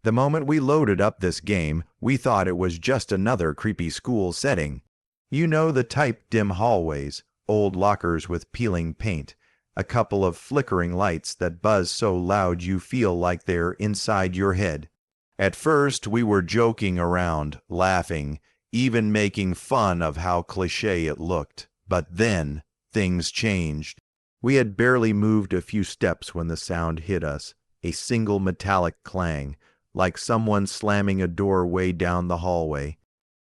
The moment we loaded up this game, we thought it was just another creepy school setting. You know the type: dim hallways, old lockers with peeling paint, a couple of flickering lights that buzz so loud you feel like they're inside your head. At first, we were joking around, laughing, even making fun of how cliché it looked. But then, things changed. We had barely moved a few steps when the sound hit us, a single metallic clang, like someone slamming a door way down the hallway.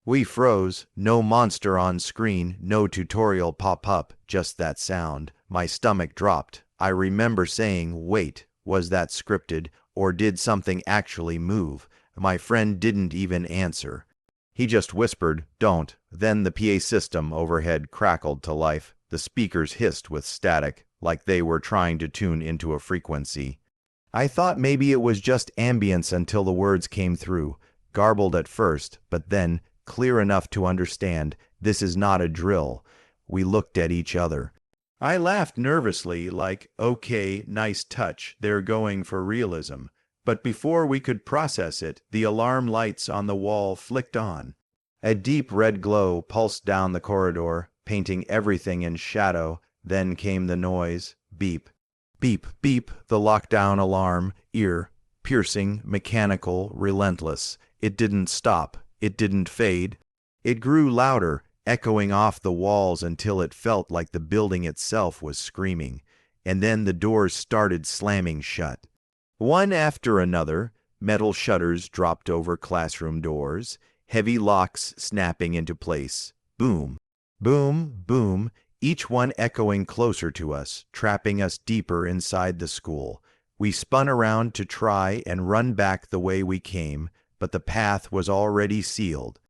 We froze. No monster on screen, no tutorial pop-up, just that sound. My stomach dropped. I remember saying, "Wait, was that scripted, or did something actually move?" My friend didn't even answer. He just whispered, "Don't." Then the PA system overhead crackled to life. The speakers hissed with static, like they were trying to tune into a frequency. I thought maybe it was just ambience until the words came through, garbled at first, but then clear enough to understand. "This is not a drill." We looked at each other. I laughed nervously, like, "Okay, nice touch, they're going for realism." But before we could process it, the alarm lights on the wall flicked on. A deep red glow pulsed down the corridor, painting everything in shadow. Then came the noise. Beep. Beep, beep, the lockdown alarm, ear-piercing, mechanical, relentless. It didn't stop. It didn't fade. It grew louder, echoing off the walls until it felt like the building itself was screaming. And then the doors started slamming shut. One after another, metal shutters dropped over classroom doors, heavy locks snapping into place. Boom, boom, boom, each one echoing closer to us, trapping us deeper inside the school. We spun around to try and run back the way we came, but the path was already sealed.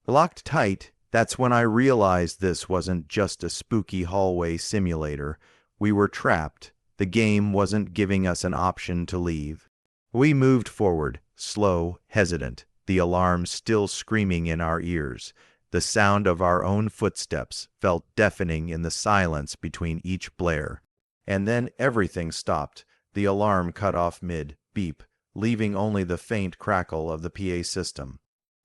Locked tight, that's when I realized this wasn't just a spooky hallway simulator. We were trapped. The game wasn't giving us an option to leave. We moved forward, slow, hesitant, the alarm still screaming in our ears. The sound of our own footsteps felt deafening in the silence between each blare. And then everything stopped. The alarm cut off mid-beep, leaving only the faint crackle of the PA system.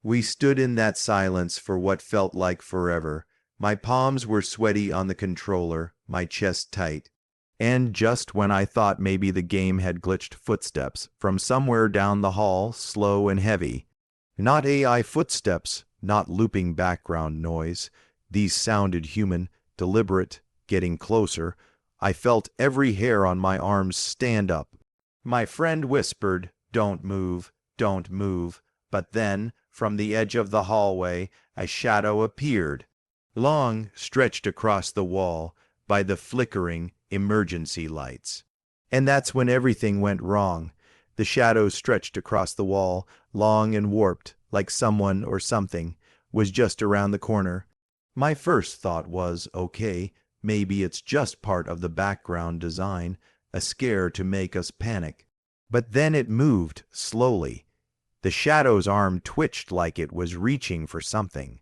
We stood in that silence for what felt like forever. My palms were sweaty on the controller, my chest tight. And just when I thought maybe the game had glitched, footsteps from somewhere down the hall, slow and heavy. Not AI footsteps, not looping background noise. These sounded human, deliberate, getting closer. I felt every hair on my arms stand up. My friend whispered, "Don't move, don't move." But then, from the edge of the hallway, a shadow appeared, long, stretched across the wall by the flickering emergency lights. And that's when everything went wrong. The shadow stretched across the wall, long and warped, like someone or something was just around the corner. My first thought was, okay, maybe it's just part of the background design, a scare to make us panic. But then it moved, slowly. The shadow's arm twitched like it was reaching for something,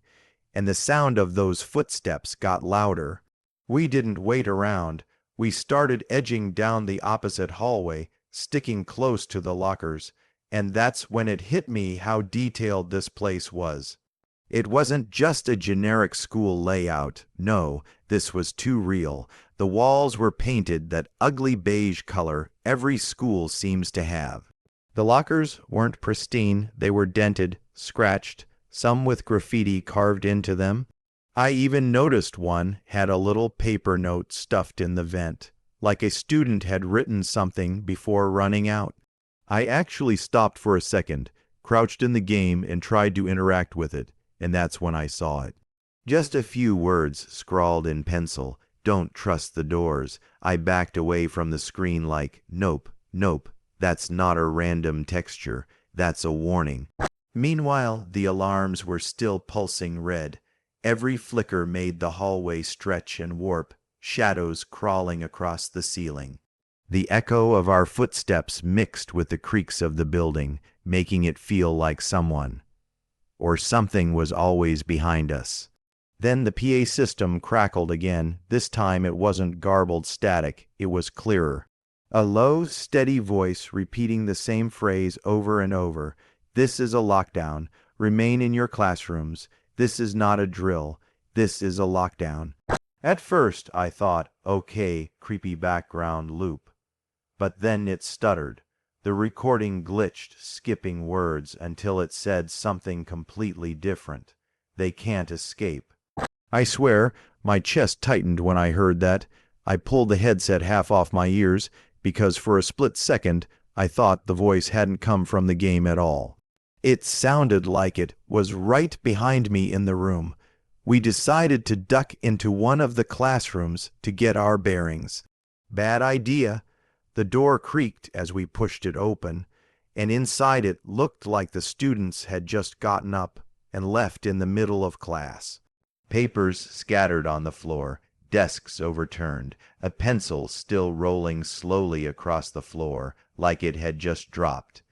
and the sound of those footsteps got louder. We didn't wait around. We started edging down the opposite hallway, sticking close to the lockers, and that's when it hit me how detailed this place was. It wasn't just a generic school layout. No, this was too real. The walls were painted that ugly beige color every school seems to have. The lockers weren't pristine. They were dented, scratched, some with graffiti carved into them. I even noticed one had a little paper note stuffed in the vent, like a student had written something before running out. I actually stopped for a second, crouched in the game, and tried to interact with it, and that's when I saw it. Just a few words scrawled in pencil. "Don't trust the doors." I backed away from the screen like, nope, nope, that's not a random texture, that's a warning. Meanwhile, the alarms were still pulsing red. Every flicker made the hallway stretch and warp, shadows crawling across the ceiling. The echo of our footsteps mixed with the creaks of the building, making it feel like someone or something was always behind us. Then the PA system crackled again. This time it wasn't garbled static, it was clearer. A low, steady voice repeating the same phrase over and over. This is a lockdown. Remain in your classrooms. This is not a drill. This is a lockdown. At first, I thought, okay, creepy background loop. But then it stuttered. The recording glitched, skipping words until it said something completely different. They can't escape. I swear, my chest tightened when I heard that. I pulled the headset half off my ears because for a split second I thought the voice hadn't come from the game at all. It sounded like it was right behind me in the room. We decided to duck into one of the classrooms to get our bearings. Bad idea. The door creaked as we pushed it open, and inside it looked like the students had just gotten up and left in the middle of class. Papers scattered on the floor, desks overturned, a pencil still rolling slowly across the floor like it had just dropped.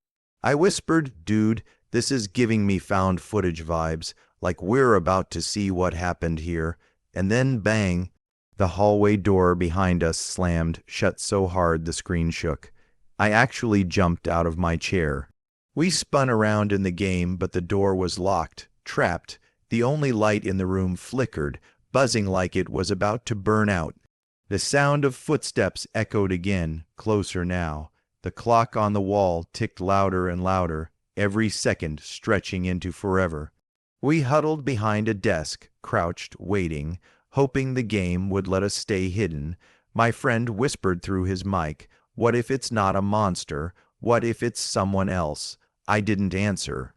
I whispered, "Dude, this is giving me found footage vibes, like we're about to see what happened here." And then bang! The hallway door behind us slammed shut so hard the screen shook. I actually jumped out of my chair. We spun around in the game, but the door was locked, trapped. The only light in the room flickered, buzzing like it was about to burn out. The sound of footsteps echoed again, closer now. The clock on the wall ticked louder and louder, every second stretching into forever. We huddled behind a desk, crouched, waiting, hoping the game would let us stay hidden. My friend whispered through his mic, "What if it's not a monster? What if it's someone else?" I didn't answer.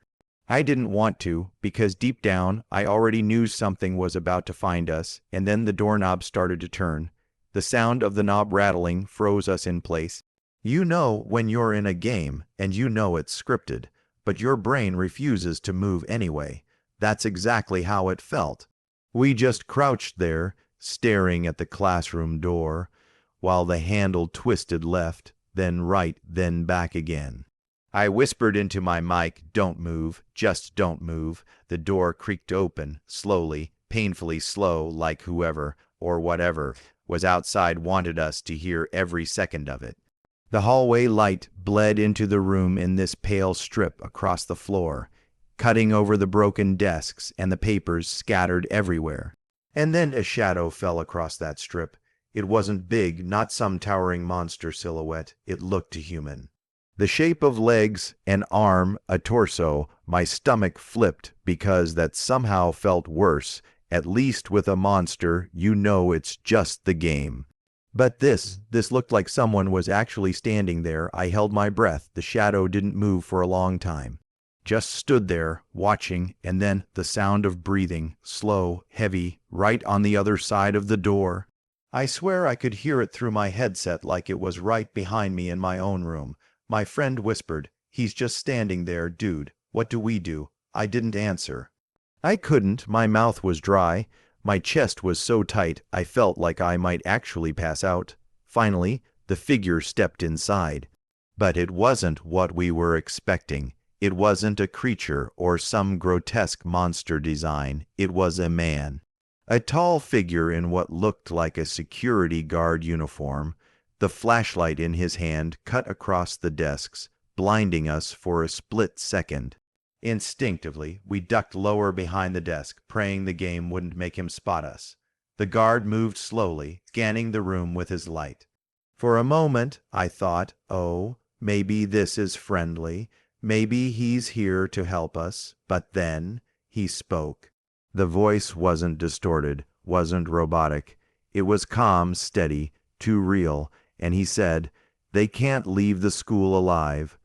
I didn't want to, because deep down I already knew something was about to find us, and then the doorknob started to turn. The sound of the knob rattling froze us in place. You know when you're in a game, and you know it's scripted, but your brain refuses to move anyway. That's exactly how it felt. We just crouched there, staring at the classroom door, while the handle twisted left, then right, then back again. I whispered into my mic, "Don't move, just don't move." The door creaked open, slowly, painfully slow, like whoever, or whatever, was outside wanted us to hear every second of it. The hallway light bled into the room in this pale strip across the floor, cutting over the broken desks and the papers scattered everywhere. And then a shadow fell across that strip. It wasn't big, not some towering monster silhouette. It looked human. The shape of legs, an arm, a torso. My stomach flipped because that somehow felt worse. At least with a monster, you know it's just the game. But this looked like someone was actually standing there. I held my breath. The shadow didn't move for a long time. Just stood there, watching, and then the sound of breathing, slow, heavy, right on the other side of the door. I swear I could hear it through my headset like it was right behind me in my own room. My friend whispered, "He's just standing there, dude. What do we do?" I didn't answer. I couldn't. My mouth was dry. My chest was so tight I felt like I might actually pass out. Finally, the figure stepped inside. But it wasn't what we were expecting. It wasn't a creature or some grotesque monster design. It was a man. A tall figure in what looked like a security guard uniform. The flashlight in his hand cut across the desks, blinding us for a split second. Instinctively, we ducked lower behind the desk, praying the game wouldn't make him spot us. The guard moved slowly, scanning the room with his light. For a moment, I thought, oh, maybe this is friendly. Maybe he's here to help us. But then he spoke. The voice wasn't distorted, wasn't robotic. It was calm, steady, too real. And he said, "They can't leave the school alive."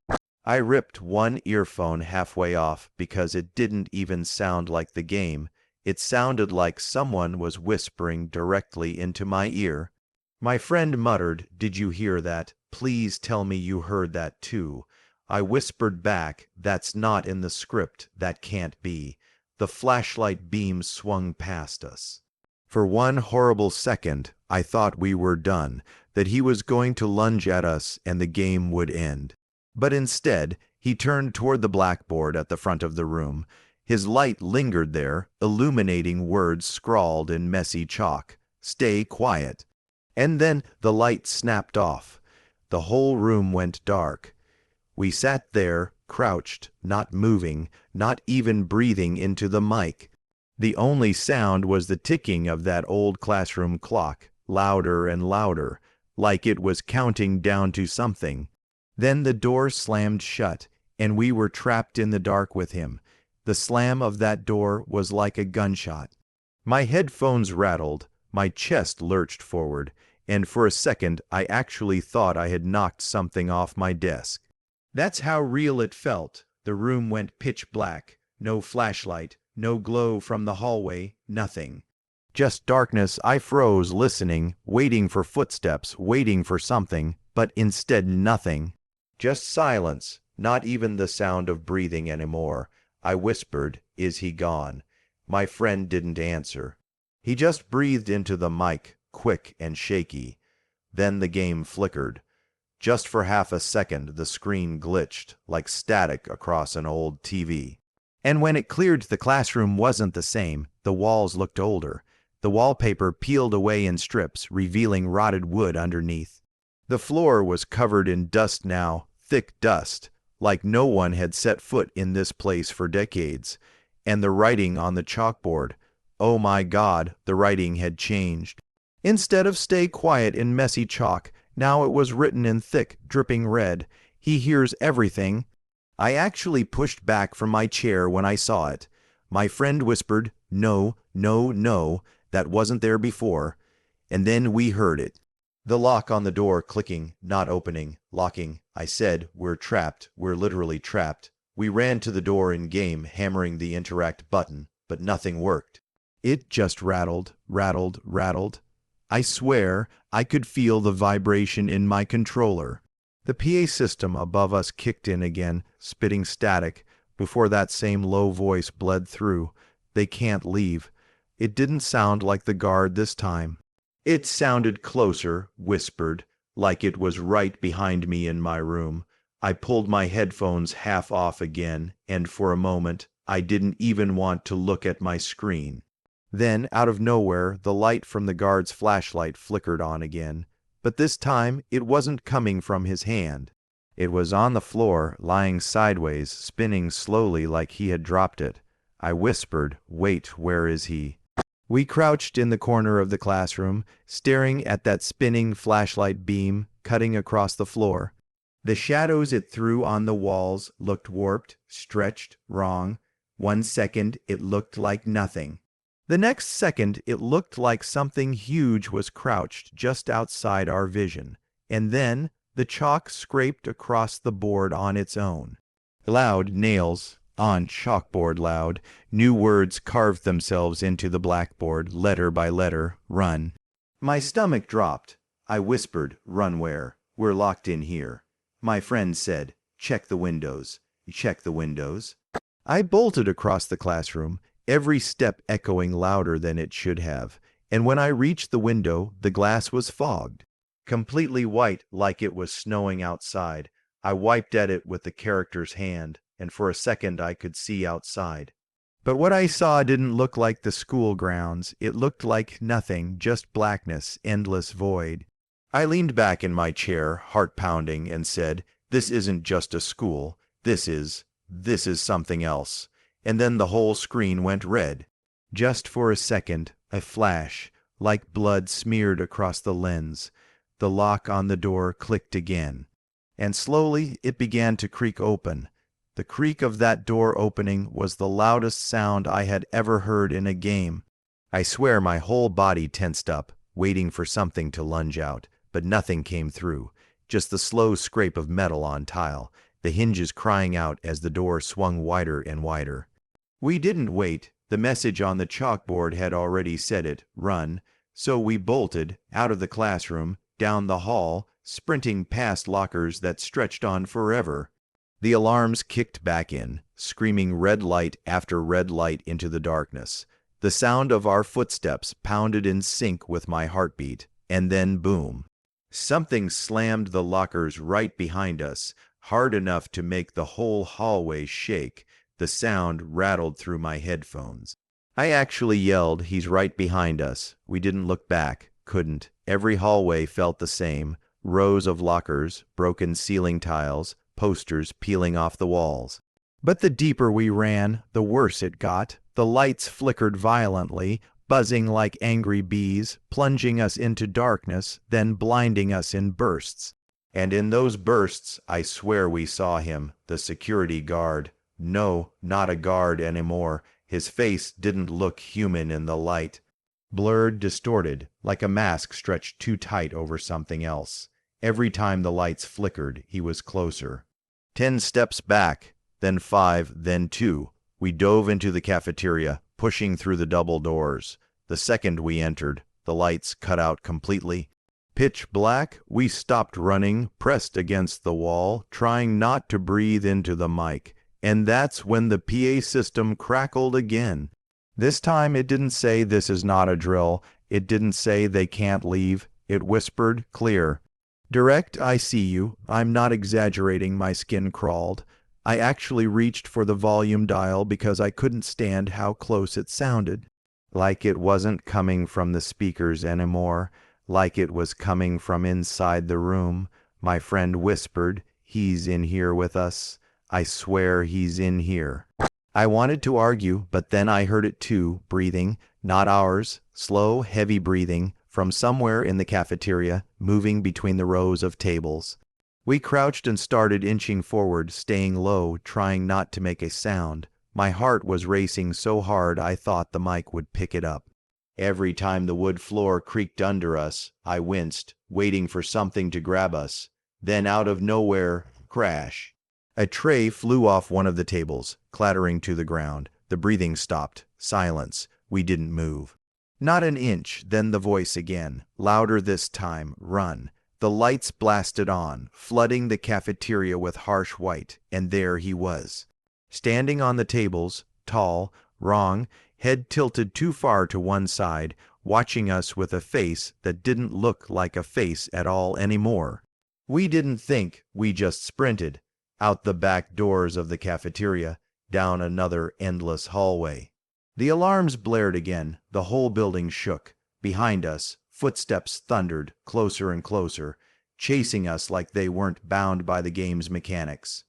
I ripped one earphone halfway off because it didn't even sound like the game. It sounded like someone was whispering directly into my ear. My friend muttered, "Did you hear that? Please tell me you heard that too." I whispered back, "That's not in the script. That can't be." The flashlight beam swung past us. For one horrible second, I thought we were done, that he was going to lunge at us and the game would end. But instead, he turned toward the blackboard at the front of the room. His light lingered there, illuminating words scrawled in messy chalk. "Stay quiet." And then the light snapped off. The whole room went dark. We sat there, crouched, not moving, not even breathing into the mic. The only sound was the ticking of that old classroom clock, louder and louder, like it was counting down to something. Then the door slammed shut, and we were trapped in the dark with him. The slam of that door was like a gunshot. My headphones rattled, my chest lurched forward, and for a second I actually thought I had knocked something off my desk. That's how real it felt. The room went pitch black, no flashlight, no glow from the hallway, nothing. Just darkness. I froze, listening, waiting for footsteps, waiting for something, but instead nothing. Just silence, not even the sound of breathing anymore. I whispered, "Is he gone?" My friend didn't answer. He just breathed into the mic, quick and shaky. Then the game flickered. Just for half a second the screen glitched, like static across an old TV. And when it cleared, the classroom wasn't the same. The walls looked older. The wallpaper peeled away in strips, revealing rotted wood underneath. The floor was covered in dust now, thick dust, like no one had set foot in this place for decades. And the writing on the chalkboard, oh my God, the writing had changed. Instead of "Stay quiet" in messy chalk, now it was written in thick, dripping red. "He hears everything." I actually pushed back from my chair when I saw it. My friend whispered, "No, no, no, that wasn't there before." And then we heard it. The lock on the door clicking, not opening, locking. I said, "We're trapped. We're literally trapped." We ran to the door in game, hammering the interact button, but nothing worked. It just rattled, rattled, rattled. I swear I could feel the vibration in my controller. The PA system above us kicked in again, spitting static, before that same low voice bled through. "They can't leave." It didn't sound like the guard this time. It sounded closer, whispered, like it was right behind me in my room. I pulled my headphones half off again, and for a moment, I didn't even want to look at my screen. Then, out of nowhere, the light from the guard's flashlight flickered on again. But this time, it wasn't coming from his hand. It was on the floor, lying sideways, spinning slowly like he had dropped it. I whispered, "Wait, where is he?" We crouched in the corner of the classroom, staring at that spinning flashlight beam cutting across the floor. The shadows it threw on the walls looked warped, stretched, wrong. 1 second, it looked like nothing. The next second, it looked like something huge was crouched just outside our vision. And then, the chalk scraped across the board on its own. Loud nails on chalkboard loud. New words carved themselves into the blackboard, letter by letter. "Run." My stomach dropped. I whispered, "Run where? We're locked in here." My friend said, "Check the windows." Check the windows. I bolted across the classroom, every step echoing louder than it should have. And when I reached the window, the glass was fogged, completely white like it was snowing outside. I wiped at it with the character's hand, and for a second I could see outside. But what I saw didn't look like the school grounds. It looked like nothing, just blackness, endless void. I leaned back in my chair, heart pounding, and said, "This isn't just a school. This is something else." And then the whole screen went red. Just for a second, a flash, like blood smeared across the lens. The lock on the door clicked again. And slowly it began to creak open. The creak of that door opening was the loudest sound I had ever heard in a game. I swear my whole body tensed up, waiting for something to lunge out, but nothing came through, just the slow scrape of metal on tile, the hinges crying out as the door swung wider and wider. We didn't wait. The message on the chalkboard had already said it, "Run," so we bolted, out of the classroom, down the hall, sprinting past lockers that stretched on forever. The alarms kicked back in, screaming red light after red light into the darkness. The sound of our footsteps pounded in sync with my heartbeat, and then boom. Something slammed the lockers right behind us, hard enough to make the whole hallway shake. The sound rattled through my headphones. I actually yelled, "He's right behind us." We didn't look back, couldn't. Every hallway felt the same. Rows of lockers, broken ceiling tiles, posters peeling off the walls. But the deeper we ran, the worse it got. The lights flickered violently, buzzing like angry bees, plunging us into darkness, then blinding us in bursts. And in those bursts, I swear we saw him, the security guard. No, not a guard anymore. His face didn't look human in the light. Blurred, distorted, like a mask stretched too tight over something else. Every time the lights flickered, he was closer. 10 steps back, then 5, then 2. We dove into the cafeteria, pushing through the double doors. The second we entered, the lights cut out completely. Pitch black, we stopped running, pressed against the wall, trying not to breathe into the mic. And that's when the PA system crackled again. This time it didn't say this is not a drill. It didn't say they can't leave. It whispered clear. Direct, I see you. I'm not exaggerating, my skin crawled. I actually reached for the volume dial because I couldn't stand how close it sounded. Like it wasn't coming from the speakers anymore. Like it was coming from inside the room. My friend whispered, "He's in here with us. I swear he's in here." I wanted to argue, but then I heard it too, breathing, not ours, slow, heavy breathing, from somewhere in the cafeteria, moving between the rows of tables. We crouched and started inching forward, staying low, trying not to make a sound. My heart was racing so hard I thought the mic would pick it up. Every time the wood floor creaked under us, I winced, waiting for something to grab us. Then out of nowhere, crash. A tray flew off one of the tables, clattering to the ground. The breathing stopped. Silence. We didn't move. Not an inch, then the voice again, louder this time, "Run." The lights blasted on, flooding the cafeteria with harsh white, and there he was. Standing on the tables, tall, wrong, head tilted too far to one side, watching us with a face that didn't look like a face at all anymore. We didn't think, we just sprinted. Out the back doors of the cafeteria, down another endless hallway. The alarms blared again, the whole building shook. Behind us, footsteps thundered, closer and closer, chasing us like they weren't bound by the game's mechanics.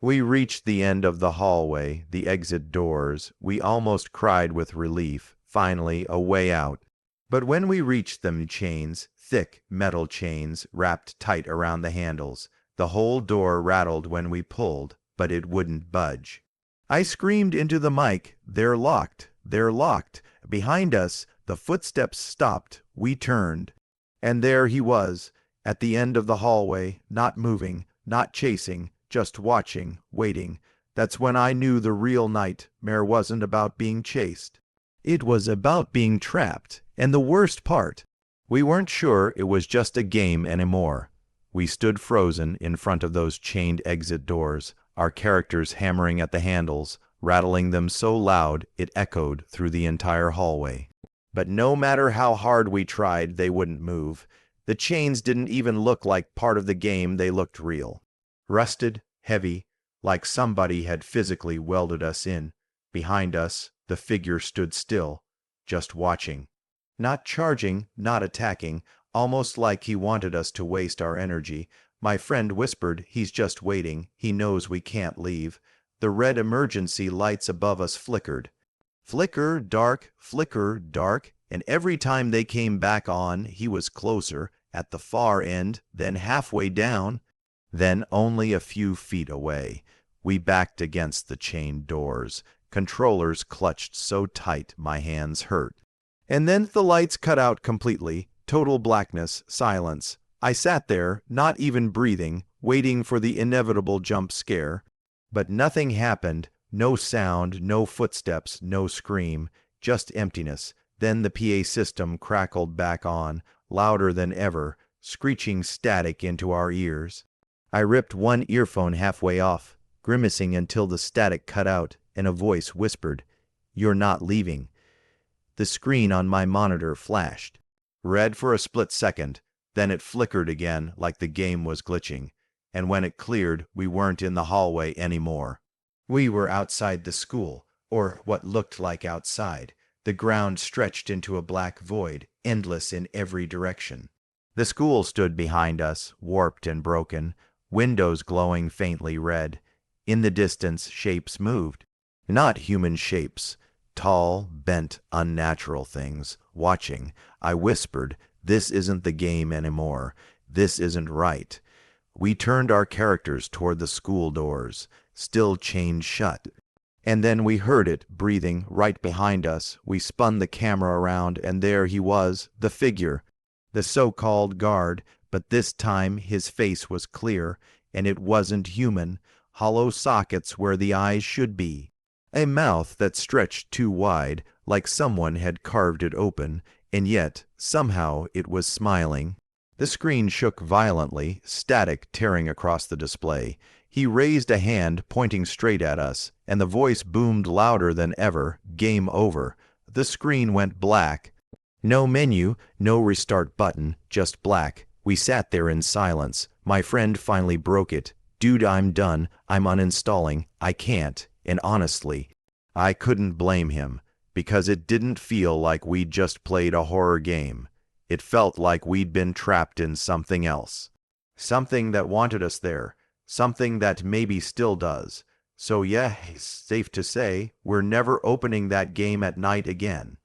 We reached the end of the hallway, the exit doors. We almost cried with relief, finally a way out. But when we reached them, chains, thick metal chains, wrapped tight around the handles. The whole door rattled when we pulled, but it wouldn't budge. I screamed into the mic, "They're locked! They're locked!" Behind us, the footsteps stopped. We turned. And there he was, at the end of the hallway, not moving, not chasing, just watching, waiting. That's when I knew the real nightmare wasn't about being chased. It was about being trapped. And the worst part, we weren't sure it was just a game anymore. We stood frozen in front of those chained exit doors, our characters hammering at the handles, rattling them so loud it echoed through the entire hallway. But no matter how hard we tried, they wouldn't move. The chains didn't even look like part of the game, they looked real. Rusted, heavy, like somebody had physically welded us in. Behind us, the figure stood still, just watching. Not charging, not attacking, almost like he wanted us to waste our energy. My friend whispered, "He's just waiting. He knows we can't leave." The red emergency lights above us flickered. Flicker, dark, and every time they came back on, he was closer, at the far end, then halfway down, then only a few feet away. We backed against the chained doors. Controllers clutched so tight my hands hurt. And then the lights cut out completely. Total blackness, silence. I sat there, not even breathing, waiting for the inevitable jump scare. But nothing happened. No sound, no footsteps, no scream. Just emptiness. Then the PA system crackled back on, louder than ever, screeching static into our ears. I ripped one earphone halfway off, grimacing until the static cut out, and a voice whispered, "You're not leaving." The screen on my monitor flashed. Red for a split second, then it flickered again like the game was glitching, and when it cleared, we weren't in the hallway anymore. We were outside the school, or what looked like outside. The ground stretched into a black void, endless in every direction. The school stood behind us, warped and broken. windows glowing faintly red. In the distance, shapes moved. Not human shapes, tall, bent, unnatural things. Watching, I whispered, "This isn't the game anymore. This isn't right." We turned our characters toward the school doors, still chained shut. And then we heard it breathing right behind us. We spun the camera around, and there he was, the figure, the so-called guard, but this time his face was clear, and it wasn't human. Hollow sockets where the eyes should be. A mouth that stretched too wide, like someone had carved it open, and yet, somehow, it was smiling. The screen shook violently, static tearing across the display. He raised a hand, pointing straight at us, and the voice boomed louder than ever, "Game over." The screen went black. No menu, no restart button, just black. We sat there in silence. My friend finally broke it. "Dude, I'm done. I'm uninstalling. I can't." And honestly, I couldn't blame him, because it didn't feel like we'd just played a horror game. It felt like we'd been trapped in something else. Something that wanted us there. Something that maybe still does. So yeah, it's safe to say, we're never opening that game at night again.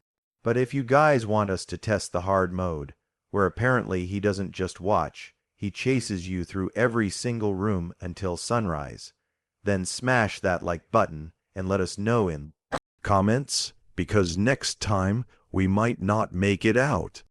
But if you guys want us to test the hard mode, where apparently he doesn't just watch, he chases you through every single room until sunrise, then smash that like button and let us know in comments, because next time we might not make it out.